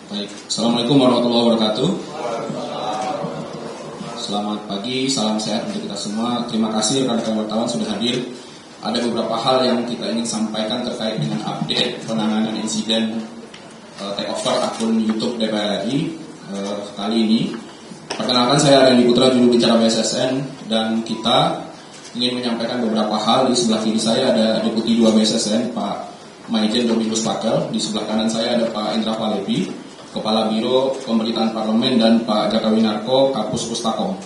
Baik, Assalamualaikum warahmatullahi wabarakatuh. Selamat pagi, salam sehat untuk kita semua. Terima kasih rekan-rekan wartawan sudah hadir. Ada beberapa hal yang kita ingin sampaikan terkait dengan update penanganan insiden takeover akun YouTube DPR RI kali ini. Perkenalkan, saya Randy Putra, juru bicara BSSN, dan kita ingin menyampaikan beberapa hal. Di sebelah kiri saya ada Deputi 2 BSSN, Pak Maijen Dominus Pakel. Di sebelah kanan saya ada Pak Indra Palepi, Kepala Biro Pemberitaan Parlemen, dan Pak Jaka Winarko, Kapus Pustakom.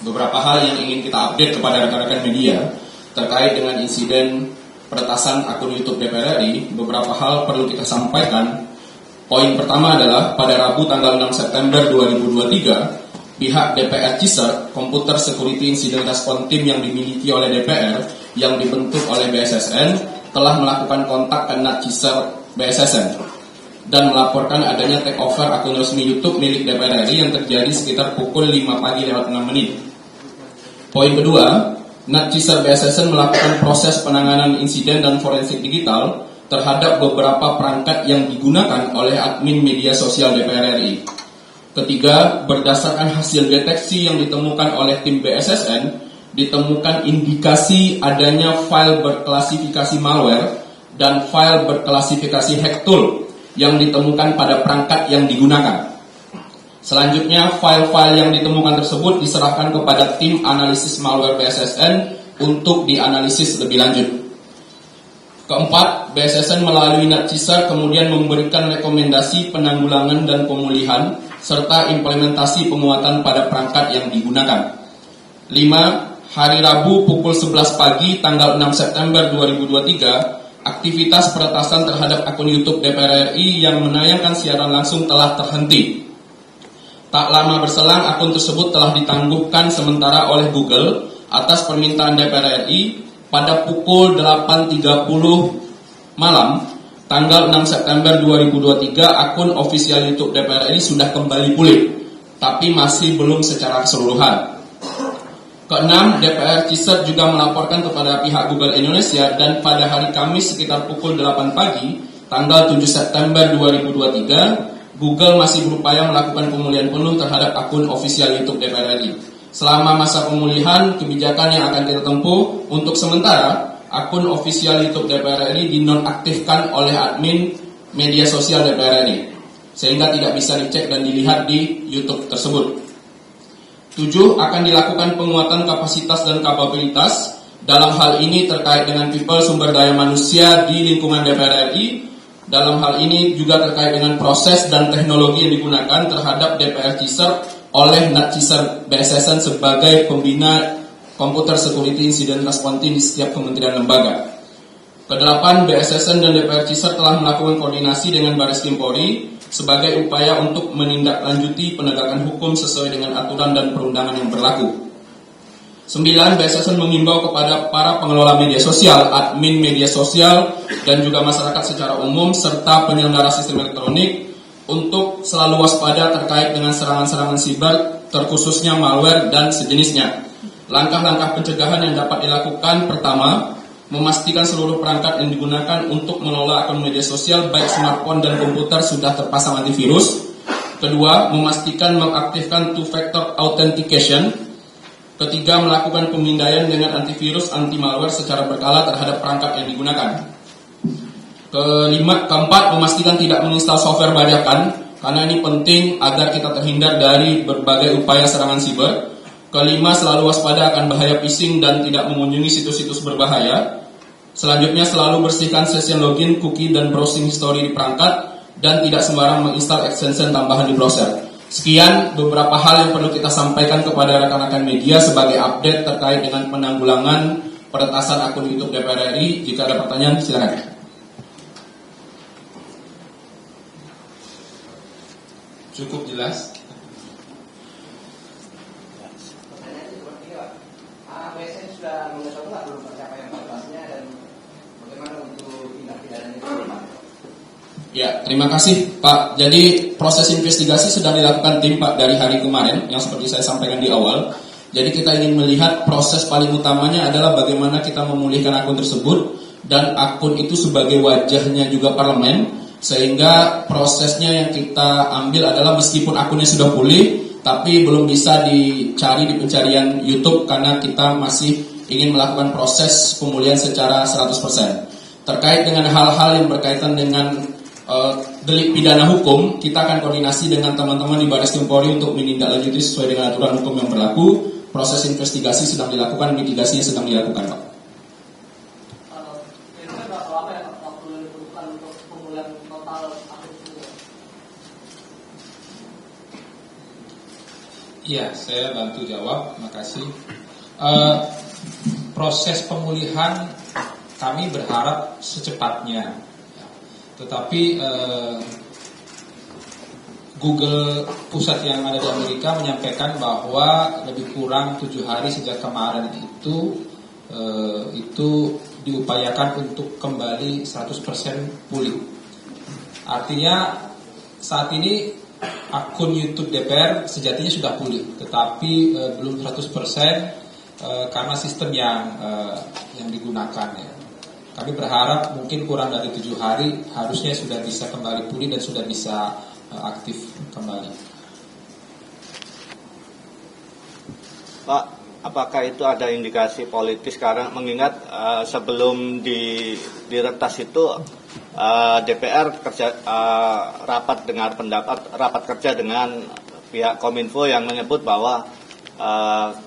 Beberapa hal yang ingin kita update kepada rekan-rekan media terkait dengan insiden peretasan akun YouTube DPR RI. Beberapa hal perlu kita sampaikan. Poin pertama adalah pada Rabu tanggal 6 September 2023, pihak DPR Ciser, Computer Security Incident Response Team yang dimiliki oleh DPR, yang dibentuk oleh BSSN, telah melakukan kontak ke NAT Ciser BSSN dan melaporkan adanya takeover akun resmi YouTube milik DPR RI yang terjadi sekitar pukul 5 pagi lewat 6 menit. Poin kedua, NAT Ciser BSSN melakukan proses penanganan insiden dan forensik digital terhadap beberapa perangkat yang digunakan oleh admin media sosial DPR RI. Ketiga, berdasarkan hasil deteksi yang ditemukan oleh tim BSSN, ditemukan indikasi adanya file berklasifikasi malware dan file berklasifikasi hack tool yang ditemukan pada perangkat yang digunakan. Selanjutnya, file-file yang ditemukan tersebut diserahkan kepada tim analisis malware BSSN untuk dianalisis lebih lanjut. Keempat, BSSN melalui NAT Ciser kemudian memberikan rekomendasi penanggulangan dan pemulihan serta implementasi penguatan pada perangkat yang digunakan. 5. Hari Rabu pukul 11 pagi tanggal 6 September 2023, aktivitas peretasan terhadap akun YouTube DPR RI yang menayangkan siaran langsung telah terhenti. Tak lama berselang, akun tersebut telah ditangguhkan sementara oleh Google atas permintaan DPR RI pada pukul 8.30 malam tanggal 6 September 2023. Akun official YouTube DPR RI sudah kembali pulih, tapi masih belum secara keseluruhan. Keenam, DPR Ciser juga melaporkan kepada pihak Google Indonesia, dan pada hari Kamis sekitar pukul 8 pagi tanggal 7 September 2023, Google masih berupaya melakukan pemulihan penuh terhadap akun official YouTube DPR RI. Selama masa pemulihan, kebijakan yang akan kita tempuh untuk sementara, akun official YouTube DPR RI dinonaktifkan oleh admin media sosial DPR RI, sehingga tidak bisa dicek dan dilihat di YouTube tersebut. 7. Akan dilakukan penguatan kapasitas dan kapabilitas dalam hal ini terkait dengan people sumber daya manusia di lingkungan DPR RI. Dalam hal ini juga terkait dengan proses dan teknologi yang digunakan terhadap DPR Ciser oleh NAT Ciser BSSN sebagai pembina Computer Security Incident Response Team di setiap kementerian lembaga. Kedelapan, BSSN dan DPR Ciser telah melakukan koordinasi dengan Baris Krim Polri sebagai upaya untuk menindaklanjuti penegakan hukum sesuai dengan aturan dan perundangan yang berlaku. 9. BSSN mengimbau kepada para pengelola media sosial, admin media sosial, dan juga masyarakat secara umum serta penyelenggara sistem elektronik untuk selalu waspada terkait dengan serangan-serangan siber, terkhususnya malware dan sejenisnya. Langkah-langkah pencegahan yang dapat dilakukan: pertama, memastikan seluruh perangkat yang digunakan untuk mengelola akun media sosial baik smartphone dan komputer sudah terpasang antivirus. Kedua, memastikan mengaktifkan two-factor authentication. Ketiga, melakukan pemindaian dengan antivirus anti-malware secara berkala terhadap perangkat yang digunakan. Keempat, memastikan tidak menginstal software bajakan, karena ini penting agar kita terhindar dari berbagai upaya serangan siber. Kelima, selalu waspada akan bahaya phishing dan tidak mengunjungi situs-situs berbahaya. Selanjutnya, selalu bersihkan session login, cookie, dan browsing history di perangkat, dan tidak sembarang menginstal extension tambahan di browser. Sekian beberapa hal yang perlu kita sampaikan kepada rekan-rekan media sebagai update terkait dengan penanggulangan peretasan akun YouTube DPR RI. Jika ada pertanyaan, silakan. Cukup jelas. BSN sudah mengetahui belum pencapaian batasnya dan bagaimana untuk tindak pidananya ke depan? Ya, terima kasih Pak. Jadi proses investigasi sedang dilakukan tim Pak dari hari kemarin, yang seperti saya sampaikan di awal. Jadi kita ingin melihat proses paling utamanya adalah bagaimana kita memulihkan akun tersebut, dan akun itu sebagai wajahnya juga parlemen, Sehingga prosesnya yang kita ambil adalah meskipun akunnya sudah pulih, tapi belum bisa dicari di pencarian YouTube karena kita masih ingin melakukan proses pemulihan secara 100%. Terkait dengan hal-hal yang berkaitan dengan delik pidana hukum, kita akan koordinasi dengan teman-teman di Baris Krim Polri untuk menindaklanjuti sesuai dengan aturan hukum yang berlaku. Proses investigasi sedang dilakukan, mitigasinya sedang dilakukan, Pak. Kira-kira berapa lama ya waktu yang dibutuhkan untuk pemulihan total akun itu? Iya, saya bantu jawab, makasih. Proses pemulihan kami berharap secepatnya, tetapi Google pusat yang ada di Amerika menyampaikan bahwa lebih kurang 7 hari sejak kemarin itu diupayakan untuk kembali 100% pulih. Artinya saat ini akun YouTube DPR sejatinya sudah pulih, tetapi belum 100% karena sistem yang digunakan ya. Kami berharap mungkin kurang dari 7 hari harusnya sudah bisa kembali pulih dan sudah bisa aktif kembali. Pak, apakah itu ada indikasi politis karena mengingat sebelum diretas itu DPR rapat kerja dengan pihak Kominfo yang menyebut bahwa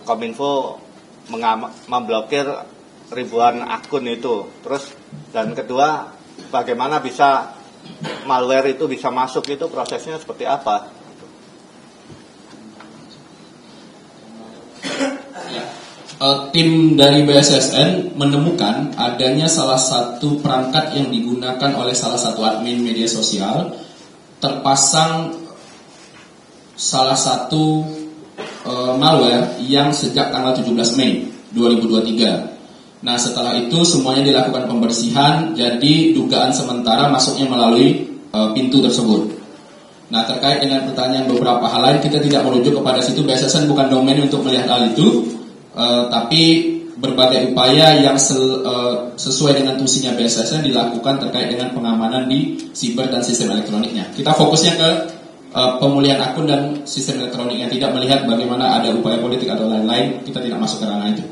Kominfo memblokir ribuan akun itu. Terus dan kedua, bagaimana bisa malware itu bisa masuk, itu prosesnya seperti apa? Tim dari BSSN menemukan adanya salah satu perangkat yang digunakan oleh salah satu admin media sosial, terpasang salah satu malware yang sejak tanggal 17 Mei 2023. Nah, setelah itu semuanya dilakukan pembersihan, jadi dugaan sementara masuknya melalui pintu tersebut. Nah, terkait dengan pertanyaan beberapa hal lain, kita tidak merujuk kepada situ. BSSN bukan domain untuk melihat hal itu, tapi berbagai upaya yang sesuai dengan fungsinya BSSN dilakukan terkait dengan pengamanan di siber dan sistem elektroniknya. Kita fokusnya ke pemulihan akun dan sistem elektroniknya, tidak melihat bagaimana ada upaya politik atau lain-lain. Kita tidak masuk ke ranah itu.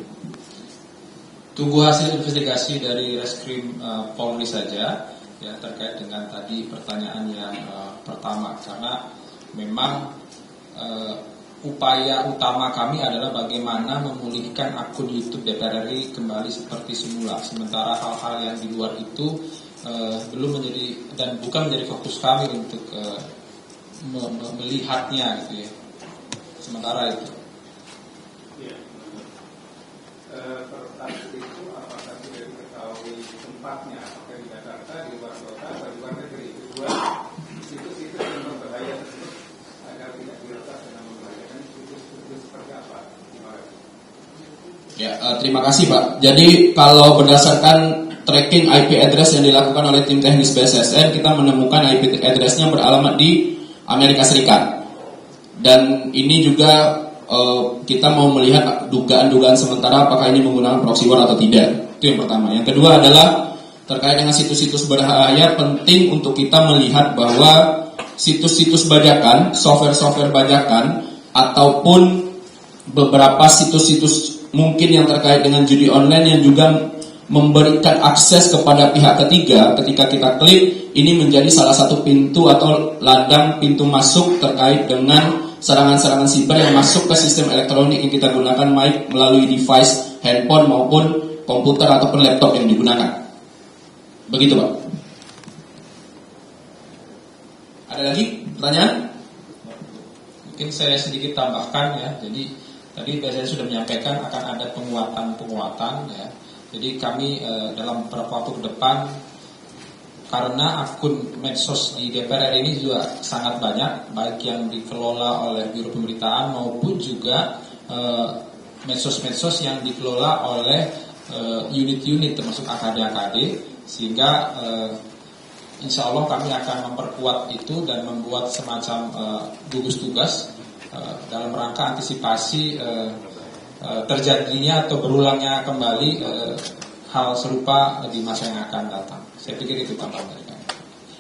Tunggu hasil investigasi dari Reskrim Polri saja ya terkait dengan tadi pertanyaan yang pertama, karena memang upaya utama kami adalah bagaimana memulihkan akun YouTube DPR RI kembali seperti semula. Sementara hal-hal yang di luar itu belum menjadi dan bukan menjadi fokus kami untuk melihatnya gitu ya. Sementara itu. Pertanyaan itu apakah sudah diketahui tempatnya, apakah di Jakarta, di luar kota, atau di luar negeri? Kedua, situs-situs yang berbahaya tersebut agar tidak diretas dan membahayakan situs-situs seperti apa? Ya, terima kasih Pak. Jadi kalau berdasarkan tracking IP address yang dilakukan oleh tim teknis BSSN, kita menemukan IP address-nya beralamat di Amerika Serikat. Dan ini juga kita mau melihat dugaan-dugaan sementara apakah ini menggunakan proxy war atau tidak. Itu yang pertama. Yang kedua adalah terkait dengan situs-situs berbahaya, penting untuk kita melihat bahwa situs-situs bajakan, software-software bajakan, ataupun beberapa situs-situs mungkin yang terkait dengan judi online yang juga memberikan akses kepada pihak ketiga. Ketika kita klik, ini menjadi salah satu pintu atau ladang pintu masuk terkait dengan serangan-serangan siber yang masuk ke sistem elektronik yang kita gunakan, baik melalui device handphone maupun komputer ataupun laptop yang digunakan. Begitu Pak. Ada lagi pertanyaan? Mungkin saya sedikit tambahkan ya. Jadi tadi saya sudah menyampaikan akan ada penguatan ya. Jadi kami dalam beberapa waktu ke depan, karena akun medsos di DPR RI ini juga sangat banyak, baik yang dikelola oleh Biro Pemberitaan maupun juga medsos-medsos yang dikelola oleh unit-unit termasuk AKD-AKD, sehingga insya Allah kami akan memperkuat itu dan membuat semacam gugus tugas dalam rangka antisipasi terjadinya atau berulangnya kembali hal serupa di masa yang akan datang. Saya pikir itu tambahan dari kami.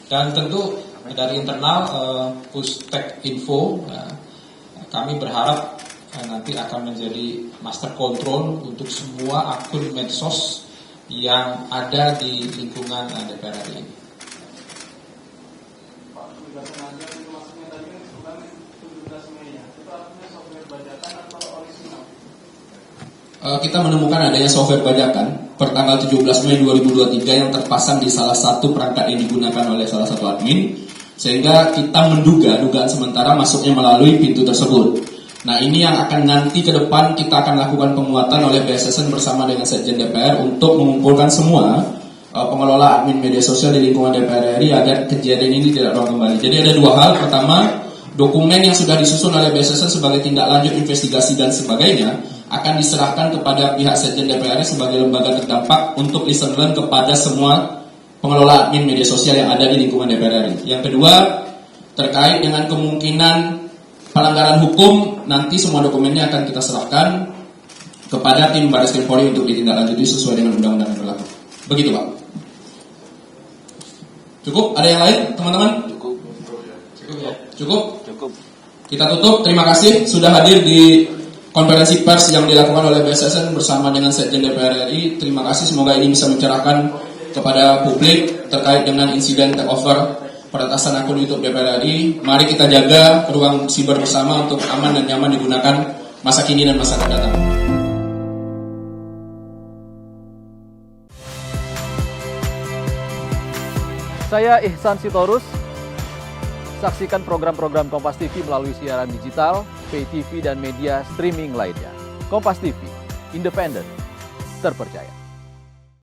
Dan tentu dari internal Pustek Info, kami berharap nanti akan menjadi master control untuk semua akun medsos yang ada di lingkungan DPR RI ini. Pak, sudah sengaja itu maksudnya tadi kan sebenarnya 17 Mei ya, itu artinya software bajakan atau original? Kita menemukan adanya software bajakan pertanggal 17 Mei 2023 yang terpasang di salah satu perangkat yang digunakan oleh salah satu admin, sehingga kita menduga dugaan sementara masuknya melalui pintu tersebut. Nah, ini yang akan nanti ke depan kita akan lakukan penguatan oleh BSSN bersama dengan Sekjen DPR untuk mengumpulkan semua pengelola admin media sosial di lingkungan DPR RI agar kejadian ini tidak terulang kembali. Jadi ada dua hal. Pertama, dokumen yang sudah disusun oleh BSSN sebagai tindak lanjut investigasi dan sebagainya akan diserahkan kepada pihak Sekjen DPR RI sebagai lembaga terdampak untuk listen learn kepada semua pengelola admin media sosial yang ada di lingkungan DPR RI. Yang kedua, terkait dengan kemungkinan pelanggaran hukum, nanti semua dokumennya akan kita serahkan kepada tim Baris Krim Polri untuk ditindaklanjuti sesuai dengan undang-undang yang berlaku. Begitu, Pak. Cukup? Ada yang lain, teman-teman? Cukup? Cukup. Kita tutup. Terima kasih sudah hadir di konferensi pers yang dilakukan oleh BSSN bersama dengan Sekjen DPR RI. Terima kasih, semoga ini bisa mencerahkan kepada publik terkait dengan insiden takeover peretasan akun YouTube DPR RI. Mari kita jaga ruang siber bersama untuk aman dan nyaman digunakan masa kini dan masa akan datang. Saya Ihsan Sitorus. Saksikan program-program Kompas TV melalui siaran digital, pay TV, dan media streaming lainnya. Kompas TV, independen, terpercaya.